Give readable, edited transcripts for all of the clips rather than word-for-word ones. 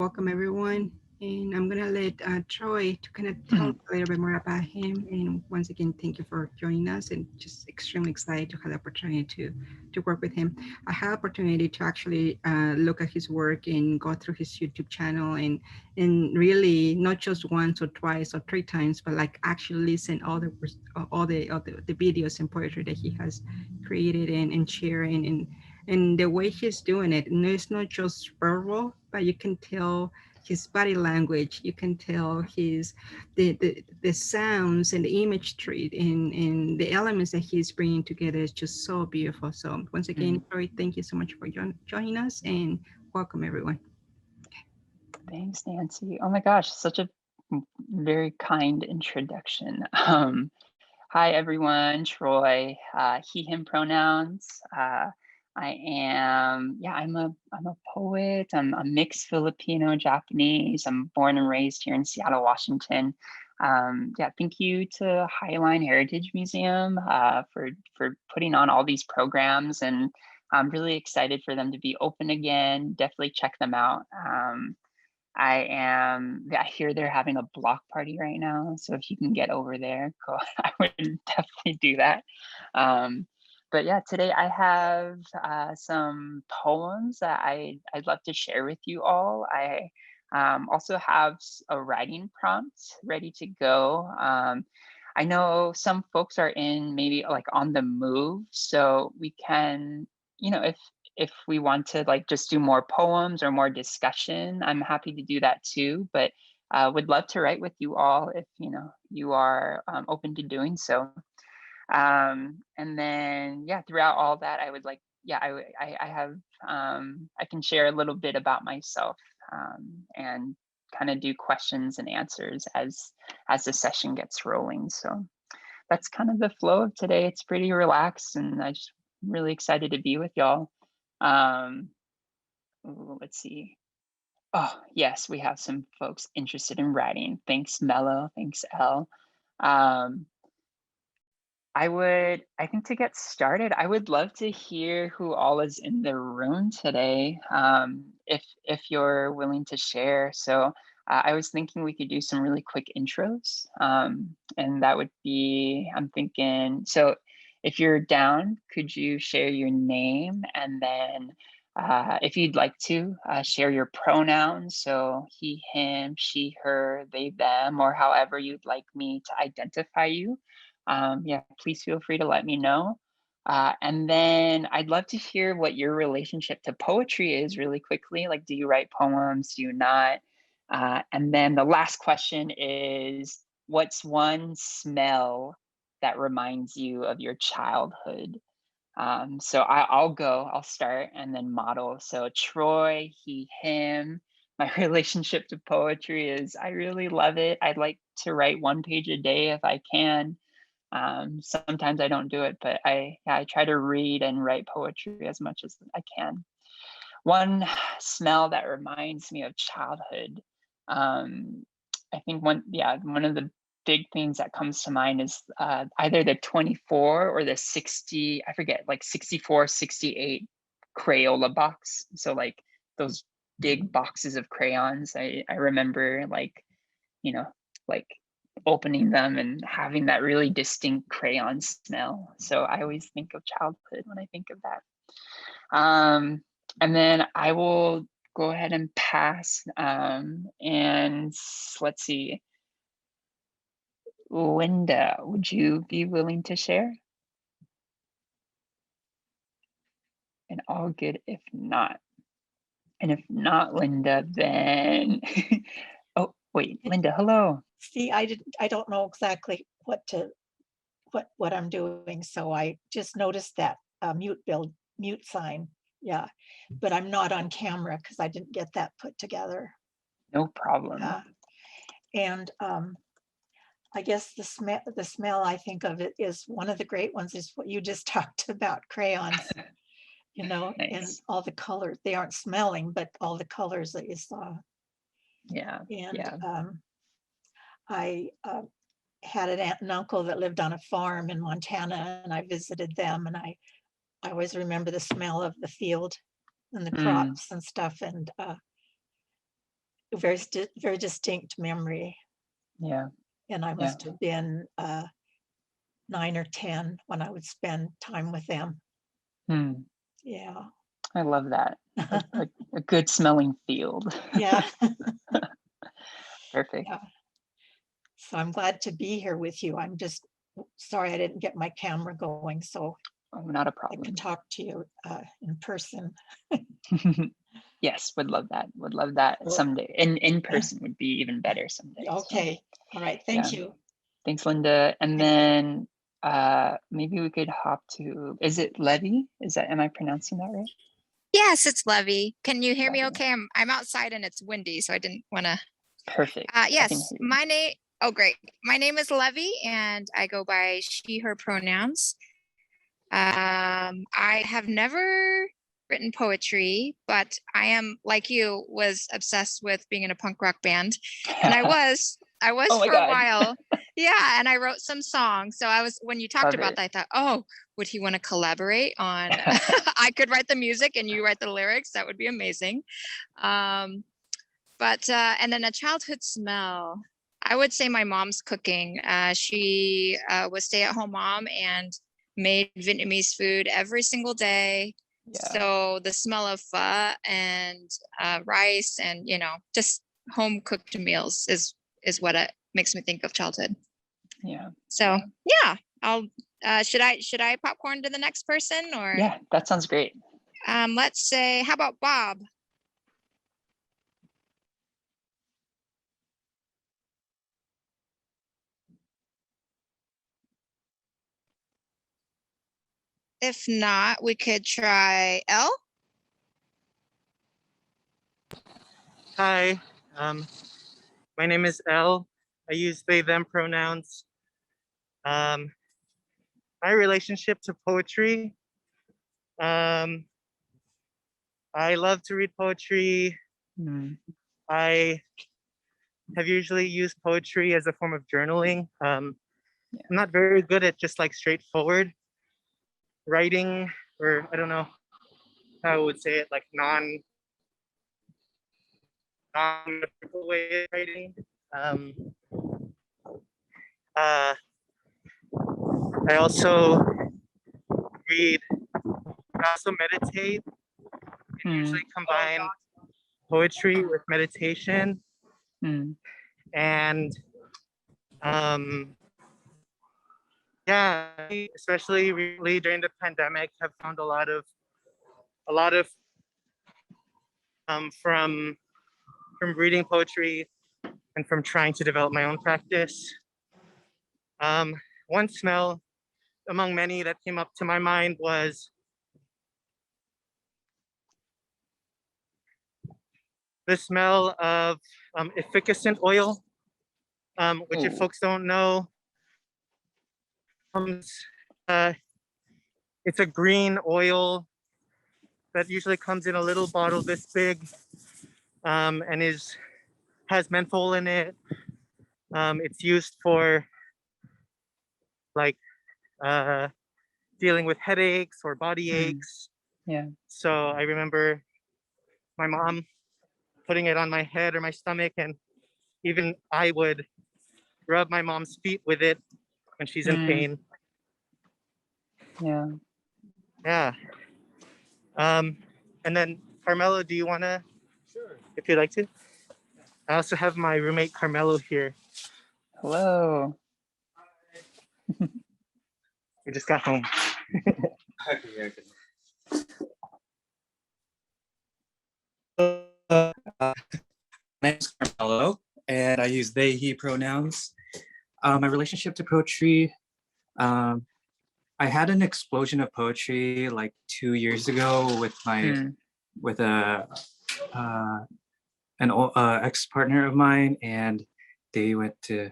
Welcome everyone. And I'm gonna let Troy to kind of tell us a little bit more about him. And once again, thank you for joining us and just extremely excited to have the opportunity to work with him. I had opportunity to actually look at his work and go through his YouTube channel and really not just once or twice or three times, but like actually listen all the videos and poetry that he has created and sharing and the way he's doing it. No, it's not just verbal, but you can tell his body language. You can tell his the sounds and the imagery and the elements that he's bringing together is just so beautiful. So once again, Troy, thank you so much for joining us and welcome everyone. Thanks, Nancy. Oh my gosh, such a very kind introduction. Hi, everyone. Troy, he, him pronouns. I'm a poet. I'm a mixed Filipino Japanese. I'm born and raised here in Seattle, Washington. Thank you to Highline Heritage Museum for putting on all these programs, and I'm really excited for them to be open again. Definitely check them out. I hear they're having a block party right now. So if you can get over there, go, I would definitely do that. Um, but yeah, today I have some poems that I'd love to share with you all. I also have a writing prompt ready to go. I know some folks are in maybe like on the move, so we can, if we want to like just do more poems or more discussion, I'm happy to do that too. But would love to write with you all if you are open to doing so. And then throughout all that, I would like I have I can share a little bit about myself and kind of do questions and answers as the session gets rolling. So that's kind of the flow of today. It's pretty relaxed, and I just really excited to be with y'all. Um, let's see. Oh, yes, we have some folks interested in writing. Thanks, Mello. Thanks, Elle. Um, I think to get started, I would love to hear who all is in the room today, if you're willing to share. So I was thinking we could do some really quick intros, and that would be, I'm thinking, so if you're down, could you share your name, and then if you'd like to share your pronouns, so he, him, she, her, they, them, or however you'd like me to identify you. Please feel free to let me know. And then I'd love to hear what your relationship to poetry is really quickly. Like, do you write poems? Do you not? And then the last question is, what's one smell that reminds you of your childhood? So I'll start and then model. So Troy, he, him. My relationship to poetry is I really love it. I'd like to write one page a day if I can. Sometimes I don't do it, but I try to read and write poetry as much as I can. One smell that reminds me of childhood. Um, I think one of the big things that comes to mind is either the 24 or the 60, I forget, like 64, 68 Crayola box. So like those big boxes of crayons. I remember you know, like opening them and having that really distinct crayon smell. So I always think of childhood when I think of that. And then I will go ahead and pass. And let's see, Linda, would you be willing to share? And all good if not. And if not, Linda, then oh wait, Linda, hello. See, I don't know exactly what I'm doing, so I just noticed that mute sign. Yeah, but I'm not on camera because I didn't get that put together. No problem. And I guess the smell I think of it is one of the great ones is what you just talked about, crayons, Nice. and all the colors. They aren't smelling, but all the colors that you saw. Yeah. And I had an aunt and uncle that lived on a farm in Montana, and I visited them, and I always remember the smell of the field and the crops and stuff. And very distinct memory. Yeah. And I Yeah. must have been 9 or 10 when I would spend time with them. Yeah. I love that. A good smelling field. Yeah. Perfect. Yeah. So I'm glad to be here with you. I'm just sorry I didn't get my camera going, so Oh, not a I problem. could talk to you in person. Yes, would love that. Would love that someday. In person would be even better someday. Okay. So, All right. Thank you. Thanks, Linda. And then maybe we could hop to, is it Levy? Am I pronouncing that right? Yes, it's Levy. Can you hear me Levy. okay? I'm outside and it's windy, so I didn't want to. Perfect. Yes, my name. Oh, great. My name is Levy, and I go by she, her pronouns. I have never written poetry, but I am, like you, was obsessed with being in a punk rock band, and I was Oh for a while. Yeah, and I wrote some songs. So when you talked about that, I thought, oh, would he want to collaborate on? I could write the music and you write the lyrics. That would be amazing. And then a childhood smell. I would say my mom's cooking. She was stay-at-home mom and made Vietnamese food every single day. Yeah. So the smell of pho and rice and, just home cooked meals is what it makes me think of childhood. Yeah. So yeah, I'll should I popcorn to the next person or? Yeah, that sounds great. Let's say, how about Bob? If not, we could try Elle. Hi, my name is Elle. I use they, them pronouns. My relationship to poetry. I love to read poetry. I have usually used poetry as a form of journaling. I'm not very good at just like straightforward writing, or I don't know how I would say it, like non-metaphorical way of writing. I also read, I also meditate and usually combine poetry with meditation. And yeah, especially recently during the pandemic, have found a lot of from reading poetry and from trying to develop my own practice. One smell among many that came up to my mind was the smell of efficacent oil, which if folks don't know, it's a green oil that usually comes in a little bottle this big, and has menthol in it. It's used for like dealing with headaches or body aches. Yeah. So I remember my mom putting it on my head or my stomach, and even I would rub my mom's feet with it when she's in pain. Yeah. Yeah. And then Carmelo, do you wanna? Sure. If you'd like to. I also have my roommate Carmelo here. Hello. We just got home. Okay. My name is Carmelo, and I use they, he pronouns. My relationship to poetry, I had an explosion of poetry like 2 years ago with with an ex-partner of mine, and they went to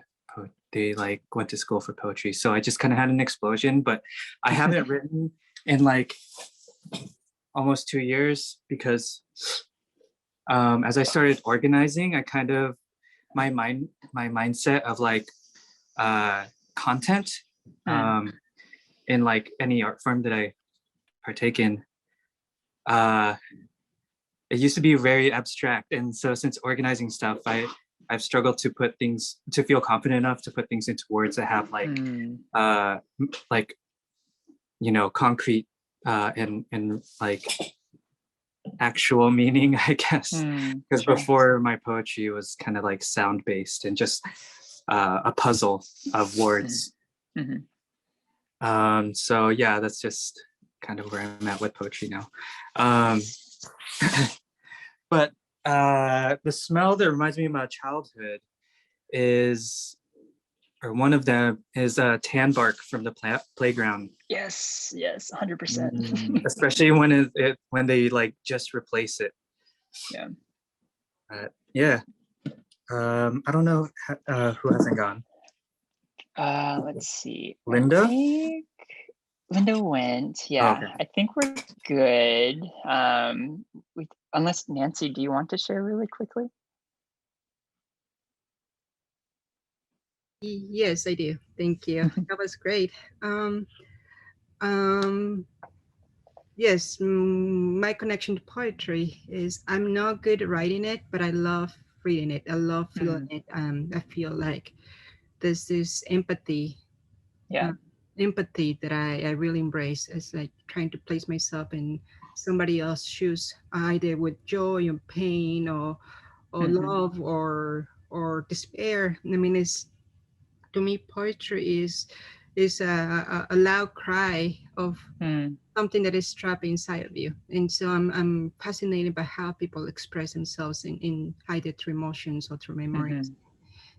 school for poetry. So I just kind of had an explosion, but I haven't written in like almost 2 years because as I started organizing, I kind of my mindset of like content in like any art form that I partake in it used to be very abstract. And so since organizing stuff, I've struggled to feel confident enough to put things into words that have like, concrete and like actual meaning, I guess. Because Sure. before, my poetry was kind of like sound based and just a puzzle of words. So yeah, that's just kind of where I'm at with poetry now. But the smell that reminds me of my childhood one of them is tan bark from the playground. Yes, 100%. Especially when they like just replace it. Yeah. Yeah. I don't know who hasn't gone. Let's see. Linda? I think Linda went. Yeah, okay. I think we're good. Unless Nancy, do you want to share really quickly? Yes, I do. Thank you. That was great. Yes, my connection to poetry is I'm not good at writing it, but I love reading it. I love feeling it. I feel like there's this Yeah. empathy that I really embrace. It's like trying to place myself in somebody else's shoes, either with joy or pain or love or despair. I mean, it's to me poetry is a loud cry of something that is trapped inside of you. And so I'm fascinated by how people express themselves in either through emotions or through memories.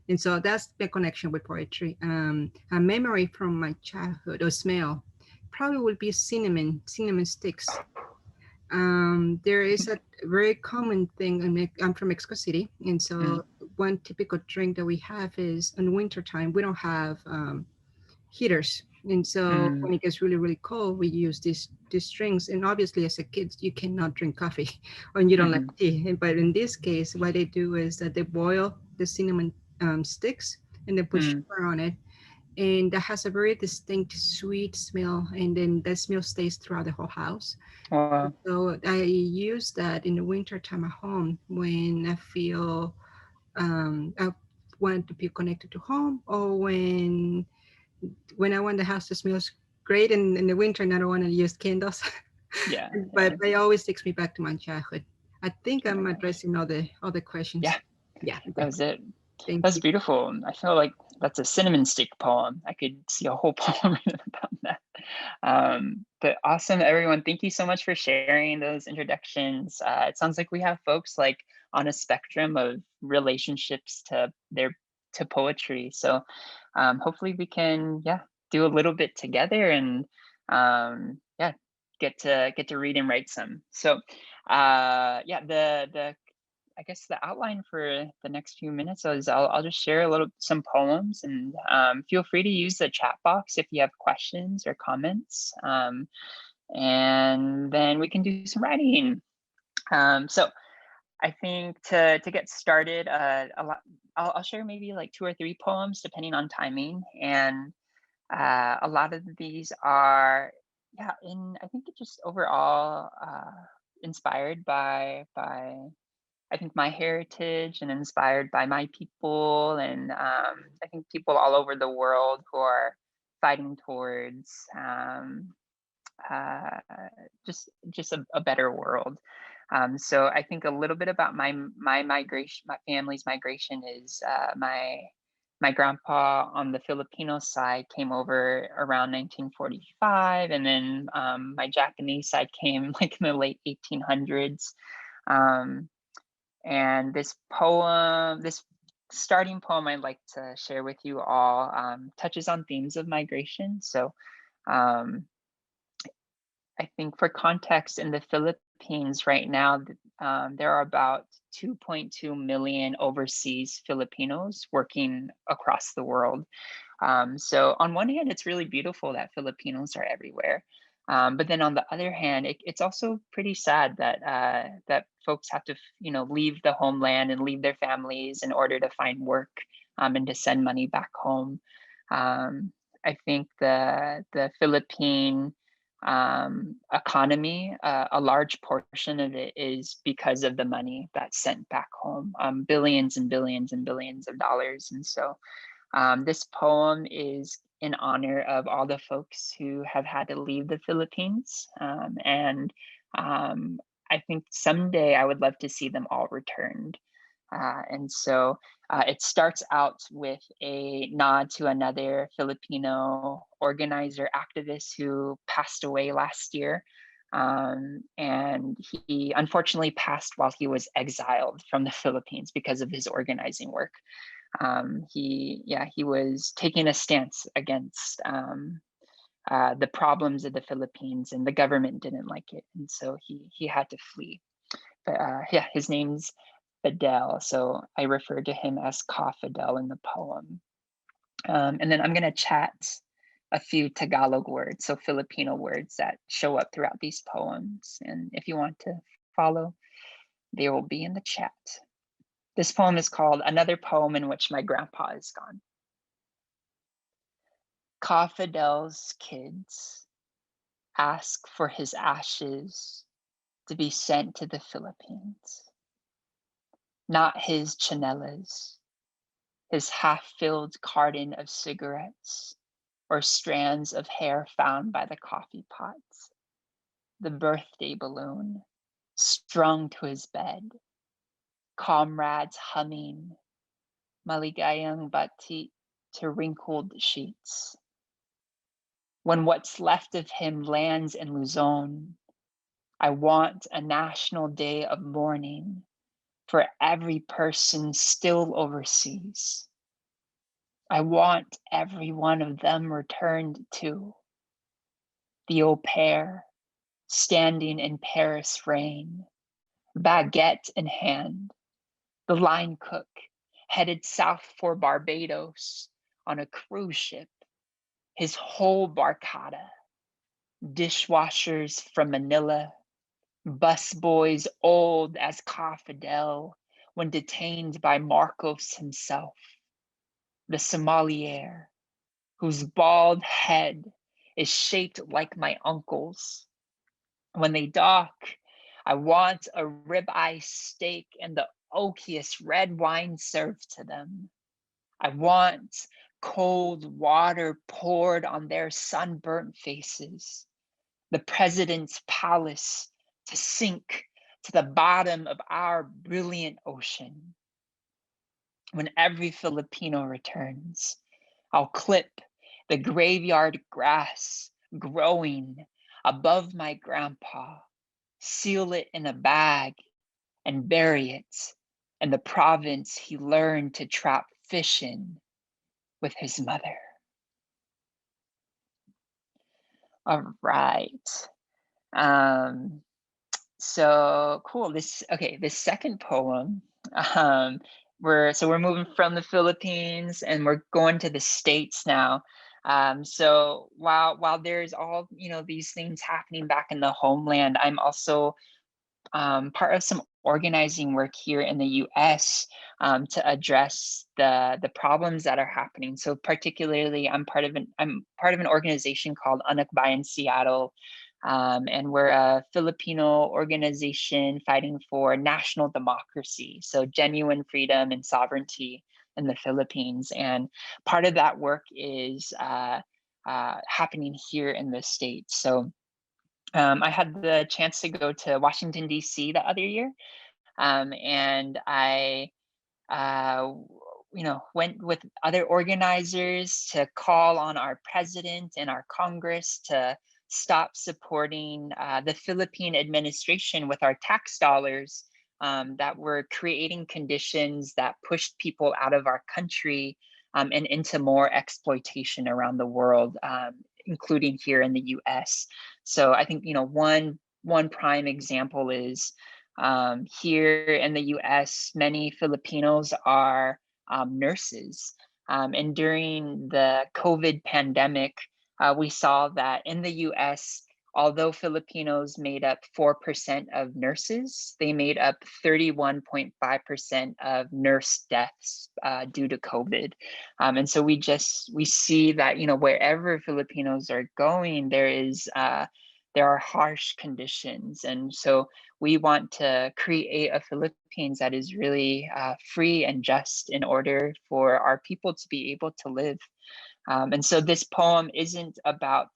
And so that's the connection with poetry. A memory from my childhood or smell probably would be cinnamon sticks. There is a very common thing. I'm from Mexico City, and so one typical drink that we have is in wintertime, we don't have heaters. And so when it gets really, really cold, we use these drinks. And obviously, as a kid, you cannot drink coffee or you don't like tea. But in this case, what they do is that they boil the cinnamon sticks and they put sugar on it. And that has a very distinct sweet smell. And then that smell stays throughout the whole house. Wow. So I use that in the winter time at home when I feel I want to be connected to home or when I want the house to smell great in the winter and I don't want to use candles. Yeah. But it always takes me back to my childhood. I think I'm addressing all the questions. Yeah. Yeah. That was it. Thank That's you. beautiful. I feel like that's a cinnamon stick poem. I could see a whole poem written about that. But awesome, everyone. Thank you so much for sharing those introductions. It sounds like we have folks like on a spectrum of relationships to poetry. So hopefully we can, do a little bit together and get to read and write some. So the I guess the outline for the next few minutes is I'll just share some poems and feel free to use the chat box if you have questions or comments. And then we can do some writing. So I think to get started, I'll share maybe like 2 or 3 poems depending on timing. And a lot of these are, I think it just overall inspired by I think my heritage and inspired by my people and I think people all over the world who are fighting towards uh, just a better world. So I think a little bit about my migration, my family's migration is my grandpa on the Filipino side came over around 1945, and then my Japanese side came like in the late 1800s. And this starting poem I'd like to share with you all touches on themes of migration. So um, I think for context, in the Philippines right now, there are about 2.2 million overseas Filipinos working across the world. So on one hand, it's really beautiful that Filipinos are everywhere. But then on the other hand, it's also pretty sad that that folks have to, leave the homeland and leave their families in order to find work and to send money back home. I think the Philippine economy, a large portion of it is because of the money that's sent back home, billions and billions and billions of dollars. And so this poem is in honor of all the folks who have had to leave the Philippines. I think someday I would love to see them all returned. And so it starts out with a nod to another Filipino organizer activist who passed away last year. And he unfortunately passed while he was exiled from the Philippines because of his organizing work. He was taking a stance against the problems of the Philippines, and the government didn't like it, and so he had to flee. But yeah, his name's Fidel, so I refer to him as Ka Fidel in the poem. And then I'm going to chat a few Tagalog words, so Filipino words that show up throughout these poems, and if you want to follow, they will be in the chat. This poem is called Another Poem in Which My Grandpa Is Gone. Ka Fidel's kids ask for his ashes to be sent to the Philippines. Not his chanelas, his half-filled carton of cigarettes, or strands of hair found by the coffee pots. The birthday balloon strung to his bed. Comrades humming Maligayang Bati to wrinkled sheets. When what's left of him lands in Luzon, I want a national day of mourning for every person still overseas. I want every one of them returned too. The au pair standing in Paris rain, baguette in hand, the line cook headed south for Barbados on a cruise ship, his whole barcada, dishwashers from Manila, busboys old as Ka Fidel when detained by Marcos himself, the sommelier whose bald head is shaped like my uncle's. When they dock, I want a ribeye steak and the oakiest red wine served to them. I want cold water poured on their sunburnt faces, the president's palace to sink to the bottom of our brilliant ocean. When every Filipino returns, I'll clip the graveyard grass growing above my grandpa, seal it in a bag, and bury it in the province he learned to trap fish in with his mother. All right. So cool. This second poem. We're moving from the Philippines and we're going to the States now. So while there's all these things happening back in the homeland, I'm also part of some organizing work here in the U.S. To address the problems that are happening. So particularly, I'm part of an organization called Anak Bayan Seattle, and we're a Filipino organization fighting for national democracy, so genuine freedom and sovereignty in the Philippines. And part of that work is happening here in the States. So I had the chance to go to Washington, D.C. the other year, and I went with other organizers to call on our president and our Congress to stop supporting the Philippine administration with our tax dollars that were creating conditions that pushed people out of our country and into more exploitation around the world, including here in the US. So I think one prime example is here in the US, many Filipinos are nurses. And during the COVID pandemic, we saw that in the US, although Filipinos made up 4% of nurses, they made up 31.5% of nurse deaths due to COVID. And so we see that, wherever Filipinos are going, there is there are harsh conditions. And so we want to create a Philippines that is really free and just in order for our people to be able to live. And so this poem isn't about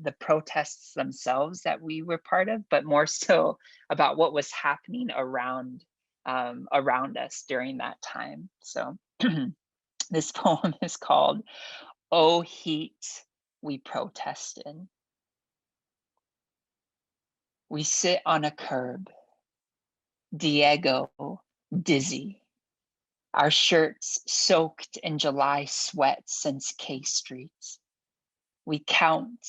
the protests themselves that we were part of, but more so about what was happening around us during that time. So this poem is called "Oh Heat We Protest In." We sit on a curb, Diego dizzy, our shirts soaked in July sweat since K Street. We count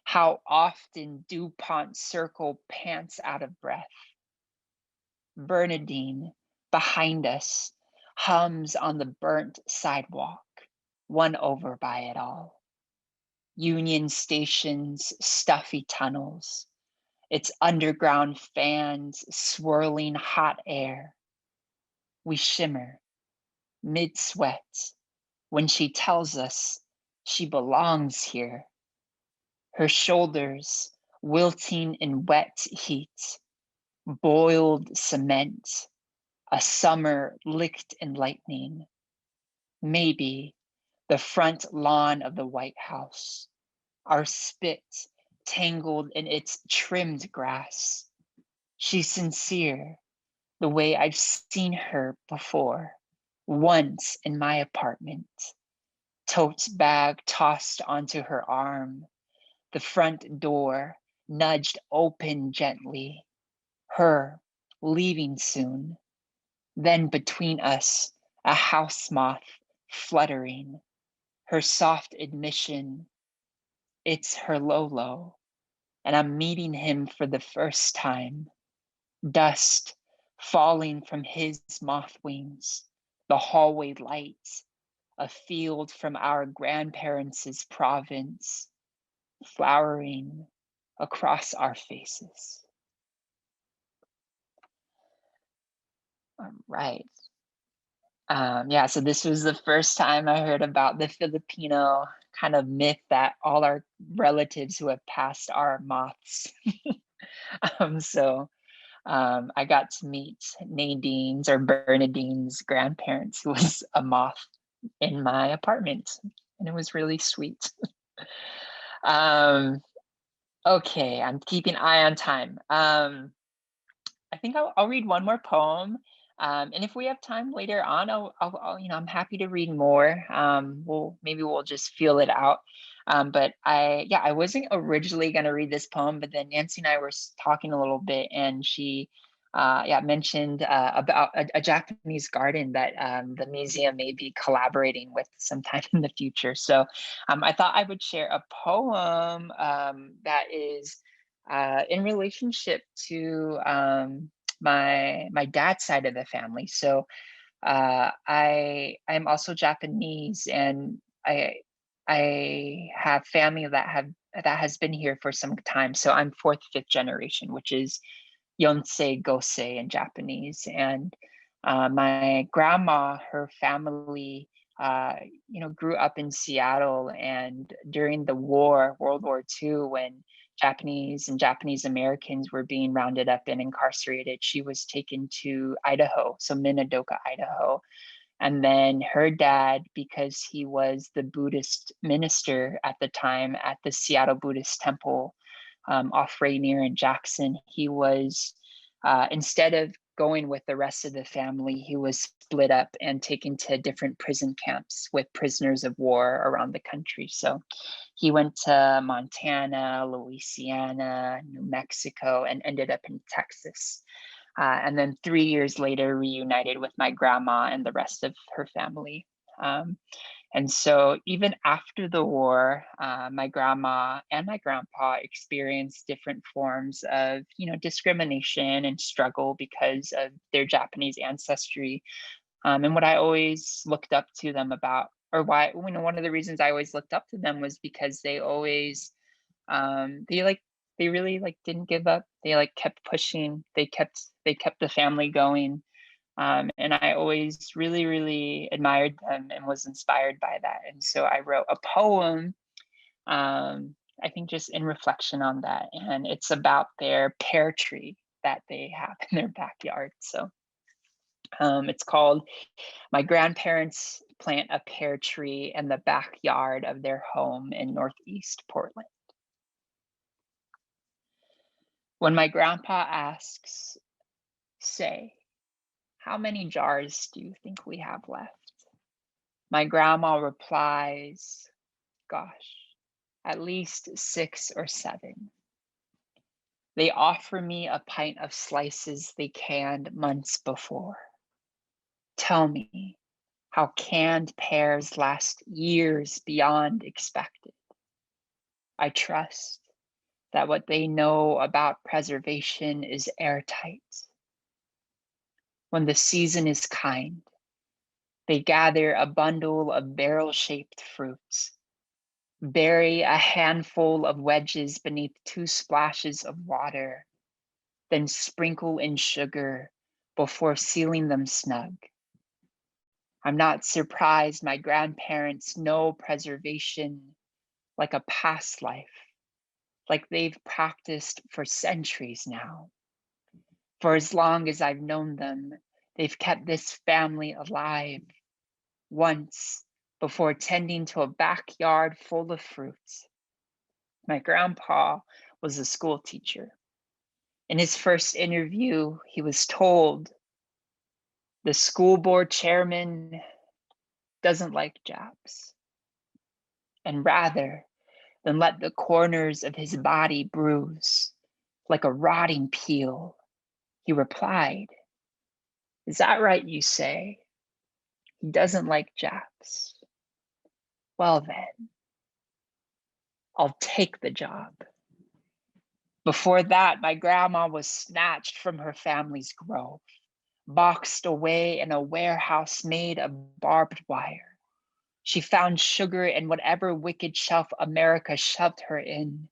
how often DuPont Circle pants out of breath. Bernadine, behind us, hums on the burnt sidewalk, won over by it all. Union Station's stuffy tunnels, its underground fans swirling hot air. We shimmer, mid-sweat, when she tells us she belongs here. Her shoulders wilting in wet heat, boiled cement, a summer licked in lightning. Maybe the front lawn of the White House, our spit tangled in its trimmed grass. She's sincere, the way I've seen her before, once in my apartment. Tote bag tossed onto her arm, the front door nudged open gently, her leaving soon. Then between us, a house moth fluttering, her soft admission, it's her Lolo, and I'm meeting him for the first time. Dust falling from his moth wings, the hallway lights, a field from our grandparents' province, flowering across our faces. All right. Yeah, so this was the first time I heard about the Filipino kind of myth that all our relatives who have passed are moths. So I got to meet Nadine's or Bernadine's grandparents, who was a moth in my apartment, and it was really sweet. Okay, I'm keeping eye on time. I think I'll read one more poem. And if we have time later on, I'm happy to read more. Maybe we'll just feel it out. But I wasn't originally going to read this poem, but then Nancy and I were talking a little bit, and she, mentioned about a Japanese garden that the museum may be collaborating with sometime in the future. So I thought I would share a poem that is in relationship to my dad's side of the family. So I'm also Japanese, and I have family that has been here for some time. So I'm fourth, fifth generation, which is Yonsei Gosei in Japanese. And my grandma, her family, grew up in Seattle, and during the war, World War II, when Japanese and Japanese Americans were being rounded up and incarcerated, she was taken to Idaho, so Minidoka, Idaho. And then her dad, because he was the Buddhist minister at the time at the Seattle Buddhist Temple off Rainier and Jackson, he was, instead of going with the rest of the family, he was split up and taken to different prison camps with prisoners of war around the country. So he went to Montana, Louisiana, New Mexico, and ended up in Texas. And then 3 years later, reunited with my grandma and the rest of her family. And so even after the war, my grandma and my grandpa experienced different forms of, discrimination and struggle because of their Japanese ancestry. And what I always looked up to them about, or why, one of the reasons I always looked up to them was because they always, they really didn't give up. They kept pushing. They kept the family going. And I always really, really admired them and was inspired by that. And so I wrote a poem I think just in reflection on that, and it's about their pear tree that they have in their backyard. So it's called My Grandparents Plant a Pear Tree in the Backyard of Their Home in Northeast Portland. When my grandpa asks, say, how many jars do you think we have left? My grandma replies, gosh, at least 6 or 7. They offer me a pint of slices they canned months before. Tell me how canned pears last years beyond expected. I trust that what they know about preservation is airtight. When the season is kind, they gather a bundle of barrel-shaped fruits, bury a handful of wedges beneath 2 splashes of water, then sprinkle in sugar before sealing them snug. I'm not surprised my grandparents know preservation like a past life, like they've practiced for centuries now. For as long as I've known them, they've kept this family alive, once before tending to a backyard full of fruits. My grandpa was a school teacher. In his first interview, he was told the school board chairman doesn't like Japs. And rather than let the corners of his body bruise like a rotting peel, he replied, is that right, you say? He doesn't like Japs. Well then, I'll take the job. Before that, my grandma was snatched from her family's grove, boxed away in a warehouse made of barbed wire. She found sugar in whatever wicked shelf America shoved her in.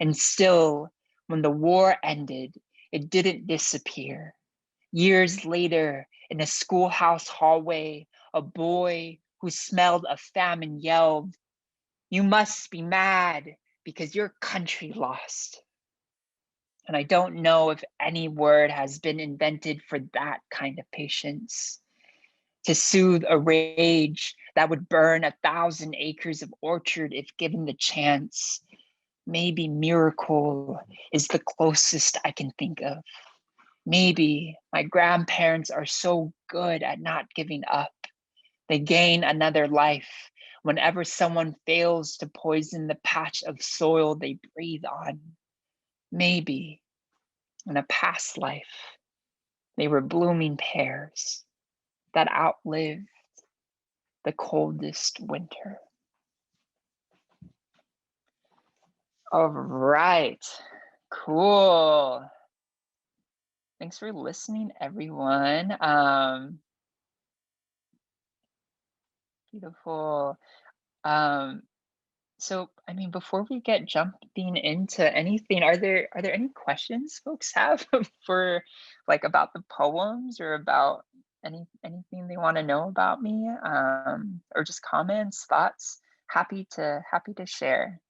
And still, when the war ended, it didn't disappear. Years later, in a schoolhouse hallway, a boy who smelled of famine yelled, you must be mad because your country lost. And I don't know if any word has been invented for that kind of patience, to soothe a rage that would burn 1,000 acres of orchard if given the chance. Maybe miracle is the closest I can think of. Maybe my grandparents are so good at not giving up. They gain another life whenever someone fails to poison the patch of soil they breathe on. Maybe in a past life, they were blooming pears that outlived the coldest winter. All right, cool. Thanks for listening, everyone. Beautiful. So, I mean, before we get jumping into anything, are there any questions folks have for like about the poems or about anything they want to know about me, or just comments, thoughts? Happy to share.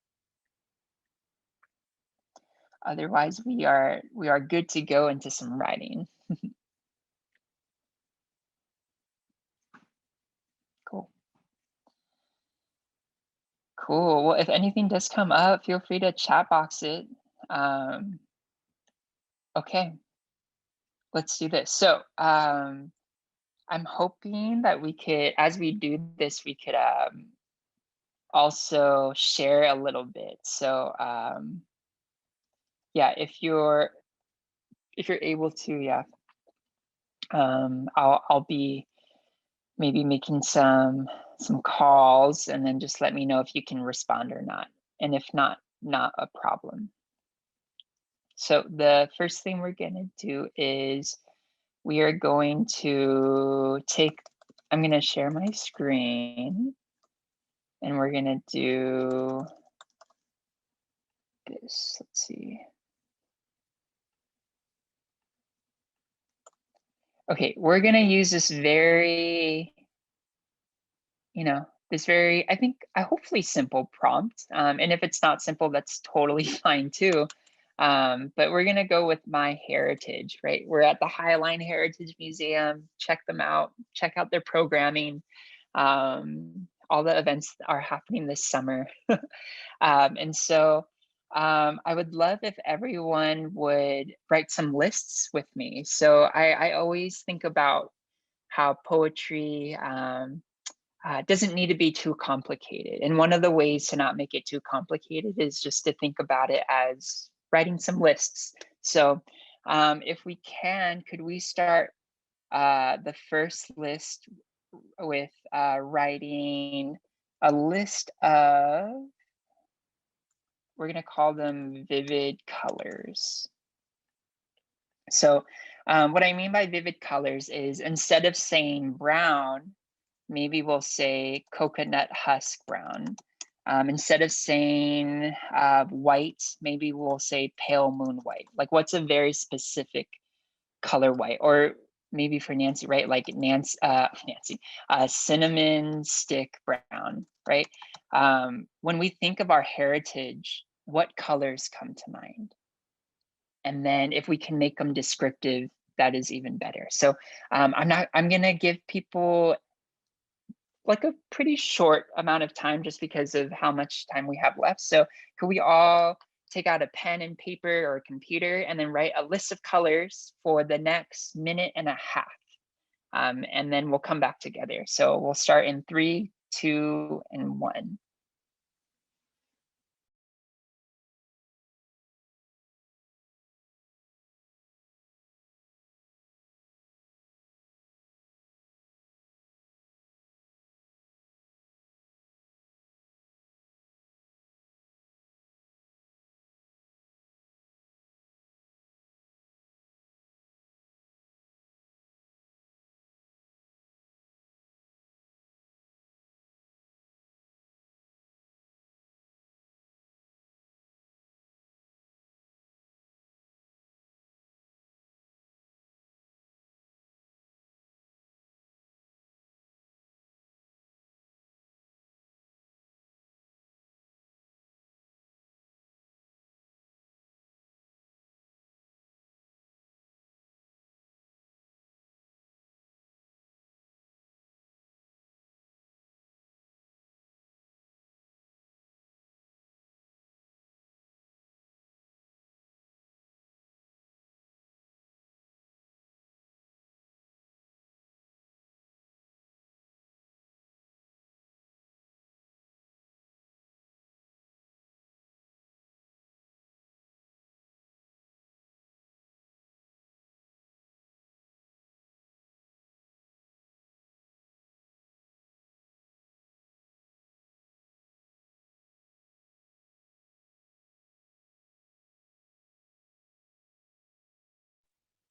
Otherwise, we are good to go into some writing. Cool. Cool. Well, if anything does come up, feel free to chat box it. Okay, let's do this. So I'm hoping that we could, as we do this, we could also share a little bit. So yeah, if you're able to, yeah, I'll be maybe making some calls, and then just let me know if you can respond or not. And if not a problem. So the first thing we're gonna do is we are going to I'm gonna share my screen, and we're gonna do this. Let's see. Okay, we're gonna use this very, this very, I think, hopefully simple prompt. And if it's not simple, that's totally fine too. But we're gonna go with my heritage, right? We're at the Highline Heritage Museum. Check them out. Check out their programming. All the events are happening this summer. And so I would love if everyone would write some lists with me. So I always think about how poetry doesn't need to be too complicated. And one of the ways to not make it too complicated is just to think about it as writing some lists. So if we can, could we start the first list with writing a list of, we're going to call them vivid colors. So what I mean by vivid colors is, instead of saying brown, maybe we'll say coconut husk brown. Instead of saying white, maybe we'll say pale moon white. Like, what's a very specific color white? Or maybe for Nancy, right? Like cinnamon stick brown, right? When we think of our heritage, what colors come to mind? And then if we can make them descriptive, that is even better. So I'm gonna give people like a pretty short amount of time just because of how much time we have left. So could we all take out a pen and paper or a computer and then write a list of colors for the next minute and a half? And then we'll come back together. So we'll start in 3, 2, and 1.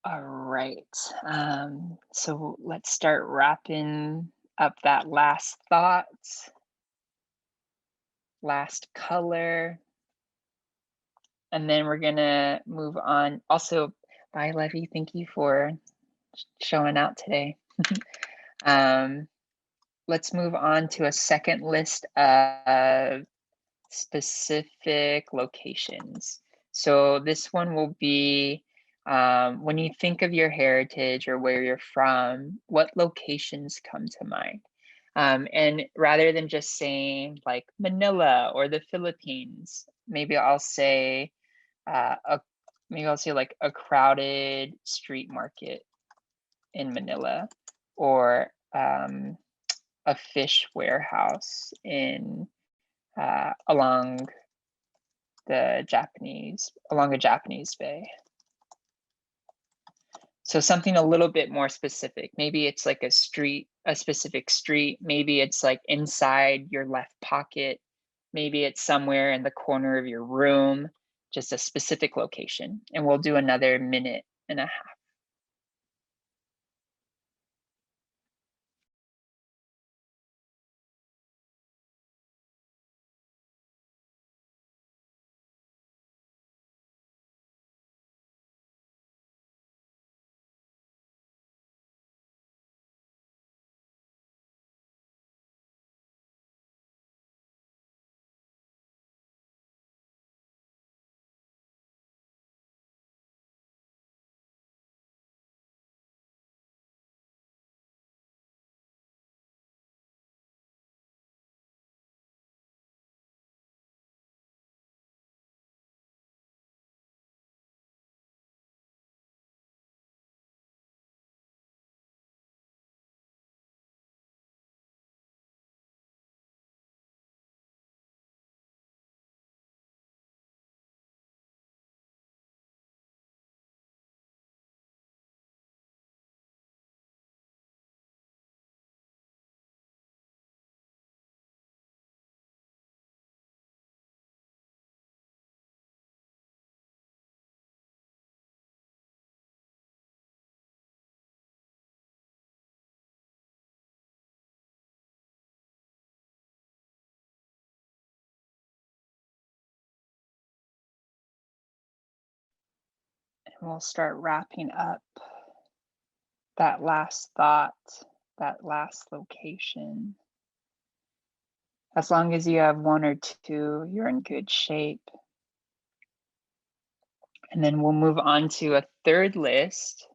All right, so let's start wrapping up that last thought, last color, and then we're gonna move on. Also, bye Levy, thank you for showing out today. Let's move on to a second list of specific locations. So this one will be, when you think of your heritage or where you're from, what locations come to mind? And rather than just saying like Manila or the Philippines, maybe I'll say like a crowded street market in Manila, or a fish warehouse in along a Japanese bay. So something a little bit more specific. Maybe it's like a specific street. Maybe it's like inside your left pocket. Maybe it's somewhere in the corner of your room, just a specific location. And we'll do another minute and a half. we'll start wrapping up that last thought, that last location. As long as you have one or two, you're in good shape. And then we'll move on to a third list.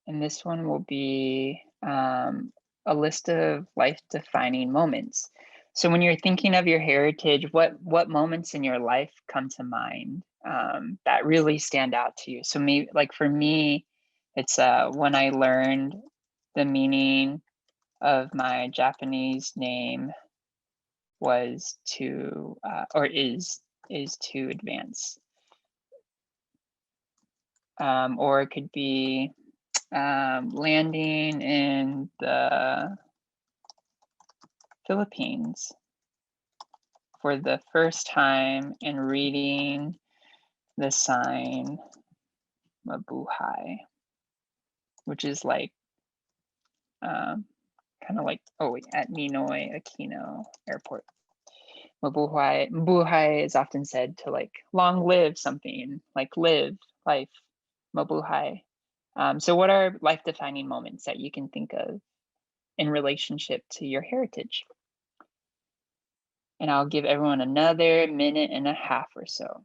And this one will be a list of life-defining moments. So when you're thinking of your heritage, what moments in your life come to mind that really stand out to you? So maybe, like for me, it's when I learned the meaning of my Japanese name was to, or is to advance. Or it could be landing in the Philippines for the first time and reading the sign Mabuhay, which is like kind of like, oh wait, at Ninoy Aquino Airport. Mabuhay. Mabuhay is often said to like long live something, like live life. Mabuhay. So what are life-defining moments that you can think of in relationship to your heritage? And I'll give everyone another minute and a half or so.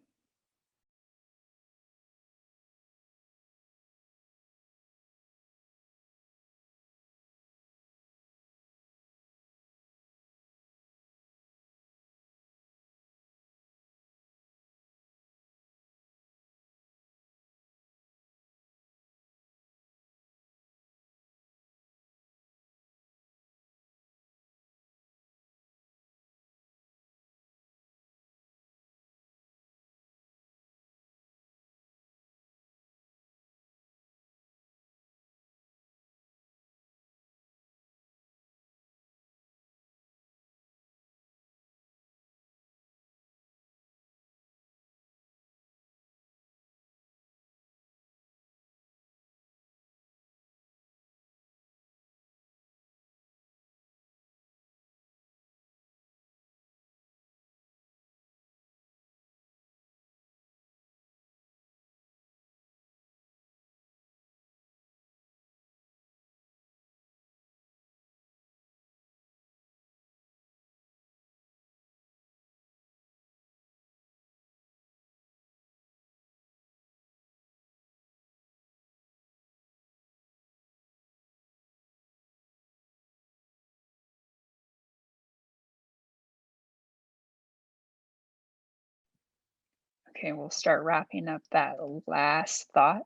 Okay, we'll start wrapping up that last thought,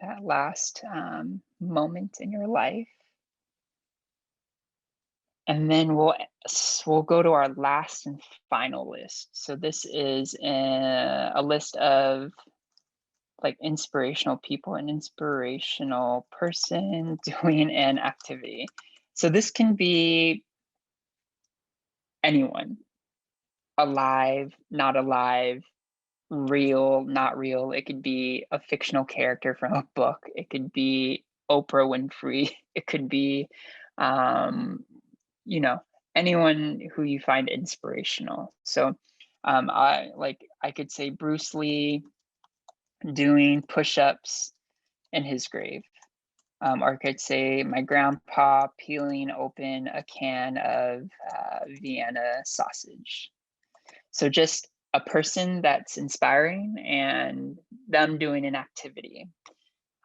that last moment in your life. And then we'll go to our last and final list. So this is a list of like inspirational people, an inspirational person doing an activity. So this can be anyone, alive, not alive, real, not real. It could be a fictional character from a book. It could be Oprah Winfrey. It could be, you know, anyone who you find inspirational. So I could say Bruce Lee doing push-ups in his grave. Or I could say my grandpa peeling open a can of Vienna sausage. So just a person that's inspiring and them doing an activity.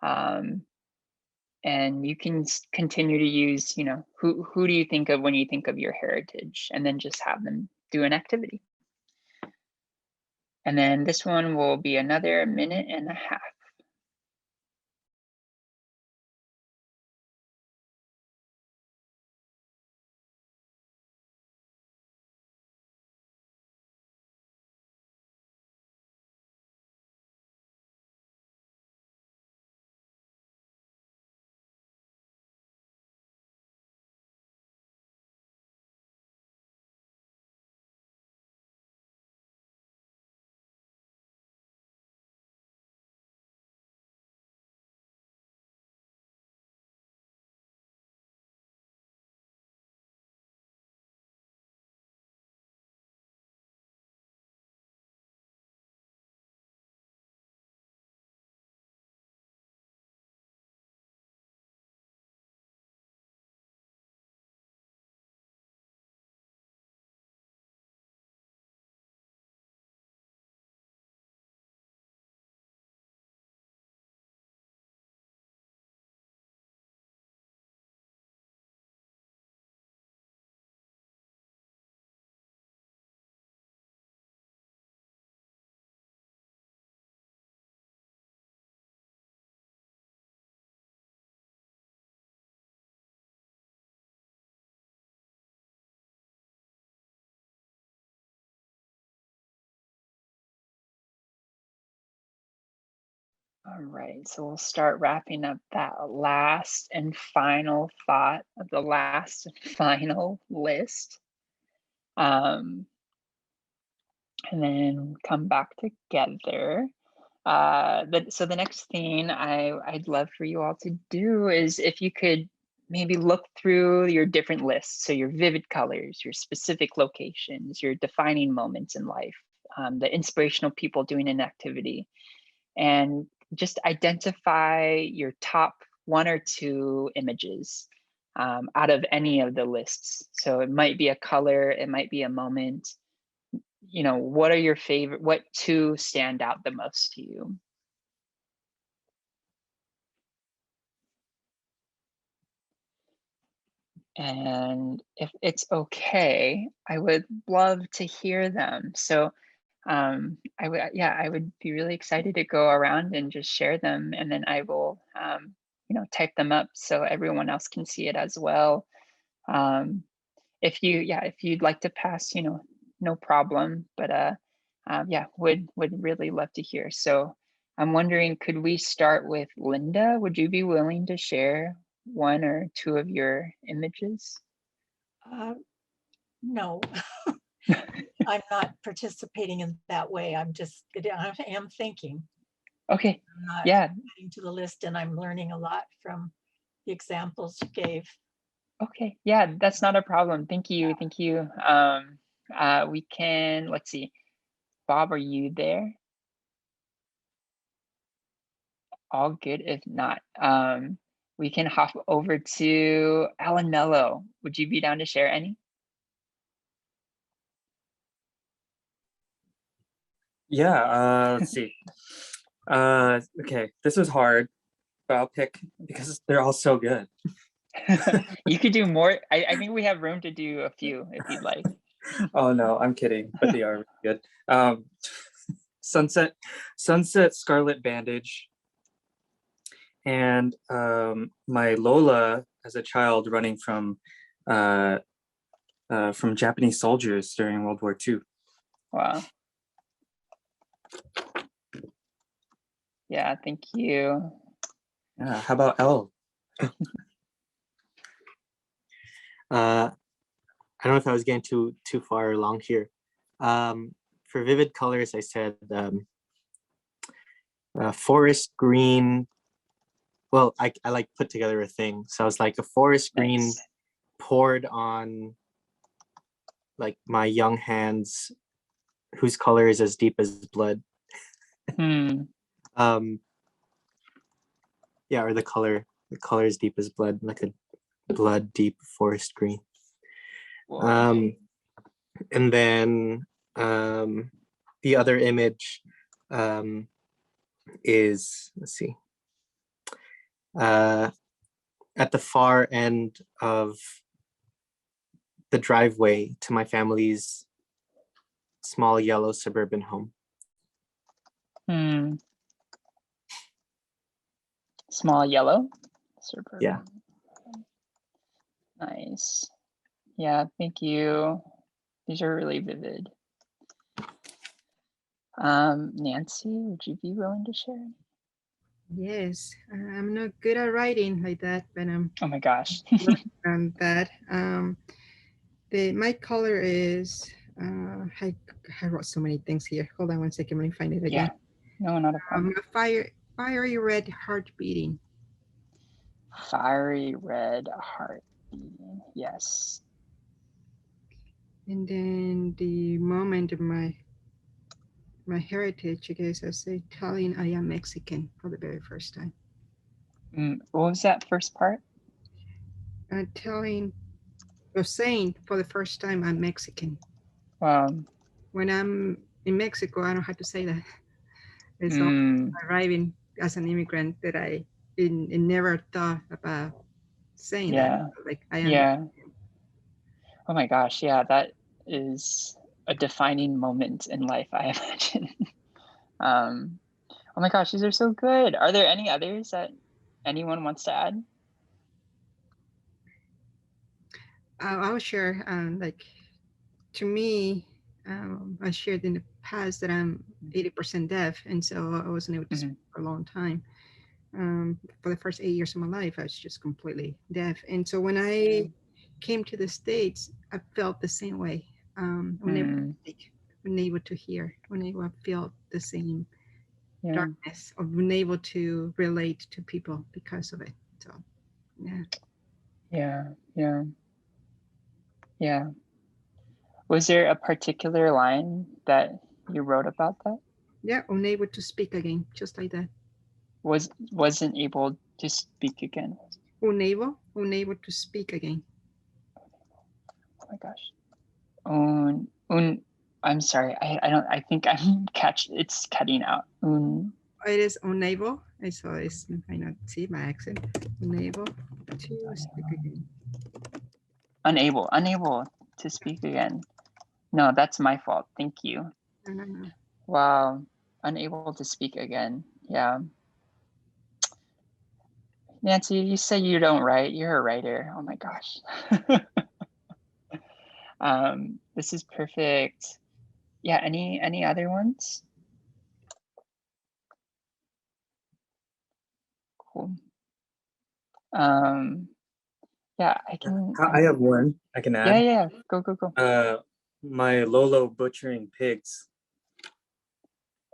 And you can continue to use, you know, who do you think of when you think of your heritage, and then just have them do an activity. And then this one will be another minute and a half. All right, so we'll start wrapping up that last and final thought of the last and final list. And then come back together. So the next thing I'd love for you all to do is if you could maybe look through your different lists. So your vivid colors, your specific locations, your defining moments in life, the inspirational people doing an activity, and just identify your top 1 or 2 images out of any of the lists. So it might be a color, it might be a moment. What are your favorite, what 2 stand out the most to you? And if it's okay, I would love to hear them. So I would be really excited to go around and just share them, and then I will, type them up so everyone else can see it as well. If you'd like to pass, no problem. But would really love to hear. So I'm wondering, could we start with Linda? Would you be willing to share 1 or 2 of your images? No, I'm not participating in that way. I am thinking. Okay. I'm not Yeah. adding to the list, and I'm learning a lot from the examples you gave. Okay. Yeah, that's not a problem. Thank you. Thank you. We can, let's see. Bob, are you there? All good. If not, we can hop over to Alan Mello. Would you be down to share any? Yeah, let's see. Okay, this is hard, but I'll pick because they're all so good. You could do more. I think we have room to do a few if you'd like. Oh no, I'm kidding, but they are really good. Sunset Scarlet Bandage, and my Lola as a child running from Japanese soldiers during World War II. Wow. Yeah, thank you. Yeah, how about Elle? I don't know if I was getting too far along here. For vivid colors, I said forest green. Well, I like put together a thing. So I was like a forest green Nice. poured on like my young hands, whose color is as deep as blood. Yeah, or the color is deep as blood, like a blood deep forest green. Whoa. And then the other image is, let's see, at the far end of the driveway to my family's small yellow suburban home. Small yellow suburban. Yeah. Nice. Yeah, thank you. These are really vivid. Nancy, would you be willing to share? Yes, I'm not good at writing like that, but oh my gosh. on that. My color is I wrote so many things here. Hold on one second, let me find it again. Yeah. No, not a problem. Fiery red heart beating. Fiery red heart beating. Yes. And then the moment of my heritage, I guess I say telling I am Mexican for the very first time. What was that first part? Saying for the first time I'm Mexican. When I'm in Mexico, I don't have to say that. It's arriving as an immigrant that I never thought about saying that. Like I am. Yeah. Oh my gosh. Yeah, that is a defining moment in life, I imagine. Oh my gosh, these are so good. Are there any others that anyone wants to add? I'll share. Like to me, I shared in the past that I'm 80% deaf, and so I wasn't able to speak Mhm. for a long time. For the first 8 years of my life, I was just completely deaf. And so when Yeah. I came to the States, I felt the same way. Unable to Mm, speak, unable to hear, unable to feel the same yeah. darkness, or unable to relate to people because of it. So, yeah. Yeah. Yeah. Yeah. Was there a particular line that you wrote about that? Yeah, unable to speak again, just like that. Wasn't able to speak again. Unable to speak again. Oh my gosh. I'm sorry. I don't. I think I'm It's cutting out. It is unable, and so it's, I know, see my accent, unable to speak again. Unable to speak again. No, that's my fault. Thank you. No, no, no. Wow. Unable to speak again. Yeah. Nancy, you say you don't write. You're a writer. Oh my gosh. This is perfect. Yeah. Any other ones? Cool. Um, yeah, I can. I have one I can Yeah, add. yeah. Go. My Lolo butchering pigs.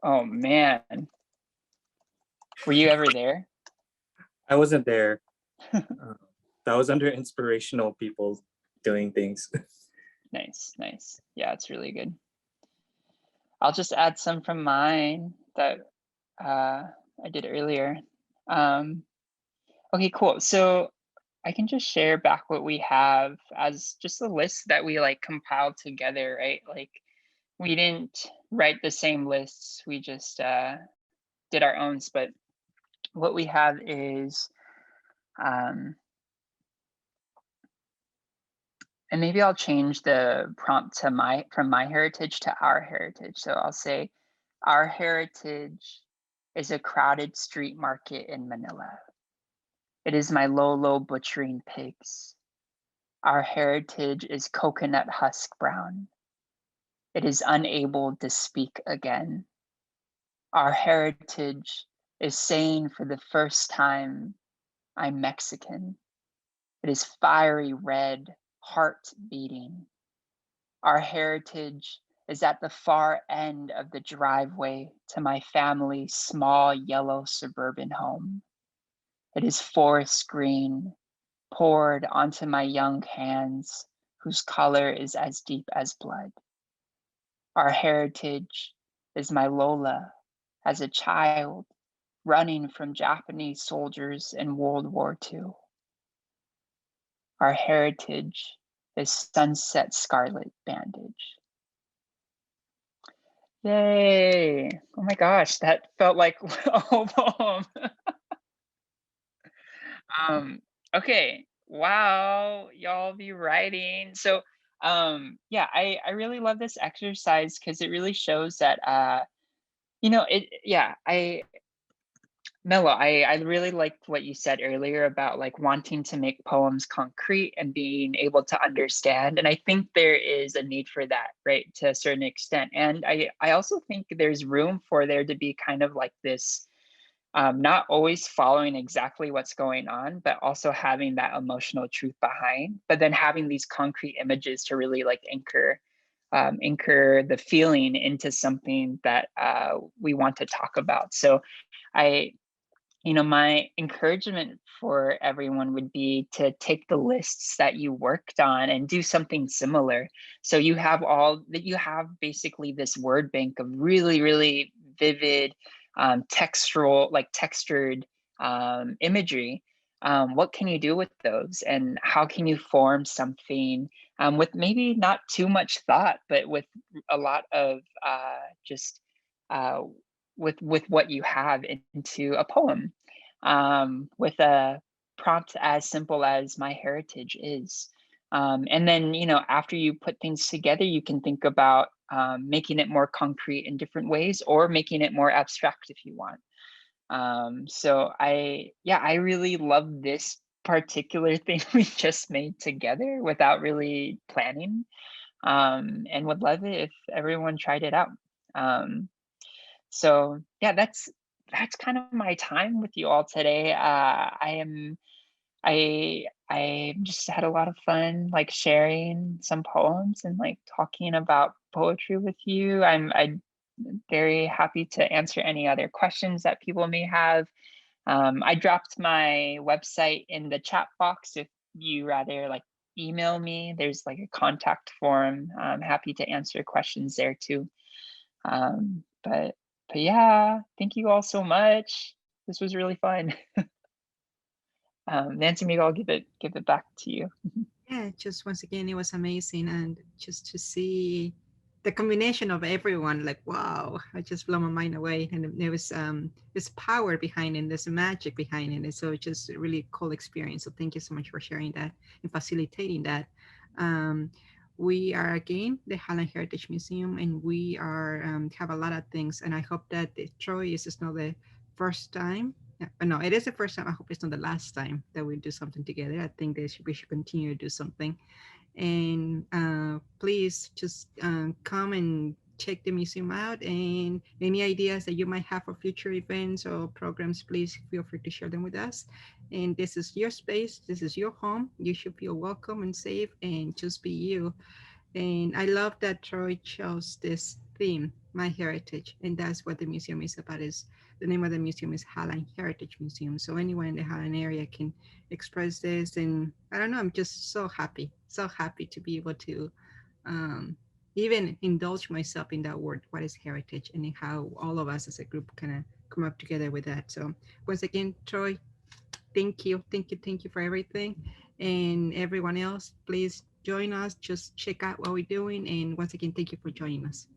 Oh man, were you ever there? I wasn't there. That was under Inspirational People doing things. Nice. Yeah, it's really good. I'll just add some from mine that I did earlier. Okay, cool. So I can just share back what we have as just a list that we like compiled together, right? Like we didn't write the same lists. We just did our own. But what we have is, and maybe I'll change the prompt to from my heritage to our heritage. So I'll say, our heritage is a crowded street market in Manila. It is my Lolo butchering pigs. Our heritage is coconut husk brown. It is unable to speak again. Our heritage is saying for the first time, I'm Mexican. It is fiery red, heart beating. Our heritage is at the far end of the driveway to my family's small yellow suburban home. It is forest green, poured onto my young hands, whose color is as deep as blood. Our heritage is my Lola as a child running from Japanese soldiers in World War II. Our heritage is sunset scarlet bandage. Yay. Oh my gosh, that felt like a whole poem. Okay, wow, y'all be writing. So yeah, I really love this exercise because it really shows that I Mello, I really liked what you said earlier about like wanting to make poems concrete and being able to understand. And I think there is a need for that, right, to a certain extent. And I also think there's room for there to be kind of like this, not always following exactly what's going on, but also having that emotional truth behind, but then having these concrete images to really like anchor the feeling into something that we want to talk about. So I, my encouragement for everyone would be to take the lists that you worked on and do something similar. So you have basically this word bank of really, really vivid, textured imagery. What can you do with those, and how can you form something with maybe not too much thought, but with a lot of just uh, with what you have into a poem, with a prompt as simple as my heritage is. And then, after you put things together, you can think about making it more concrete in different ways, or making it more abstract if you want. So I really love this particular thing we just made together without really planning. and would love it if everyone tried it out. So yeah, that's kind of my time with you all today. I just had a lot of fun, like sharing some poems and like talking about poetry with you. I'm very happy to answer any other questions that people may have. I dropped my website in the chat box if you rather like email me. There's like a contact form. I'm happy to answer questions there too. But yeah, thank you all so much. This was really fun. Nancy, maybe I'll give it back to you. Yeah, just once again, it was amazing. And just to see the combination of everyone, like, wow, I just blow my mind away. And there was this power behind it, there's magic behind it. And so it's just a really cool experience. So thank you so much for sharing that and facilitating that. Um, we are again the Highline Heritage Museum, and we are have a lot of things. And I hope that Troy is not the first time. No, it is the first time. I hope it's not the last time that we do something together. I think we should continue to do something. And please just come and check the museum out. And any ideas that you might have for future events or programs, please feel free to share them with us. And this is your space. This is your home. You should feel welcome and safe and just be you. And I love that Troy chose this theme, my heritage, and that's what the museum is about. Is the name of the museum is Highline Heritage Museum. So anyone in the Highline area can express this, and I don't know, I'm just so happy to be able to um, even indulge myself in that word. What is heritage, and how all of us as a group kind of come up together with that. So once again, Troy, thank you for everything. And everyone else, please join us. Just check out what we're doing. And once again, thank you for joining us.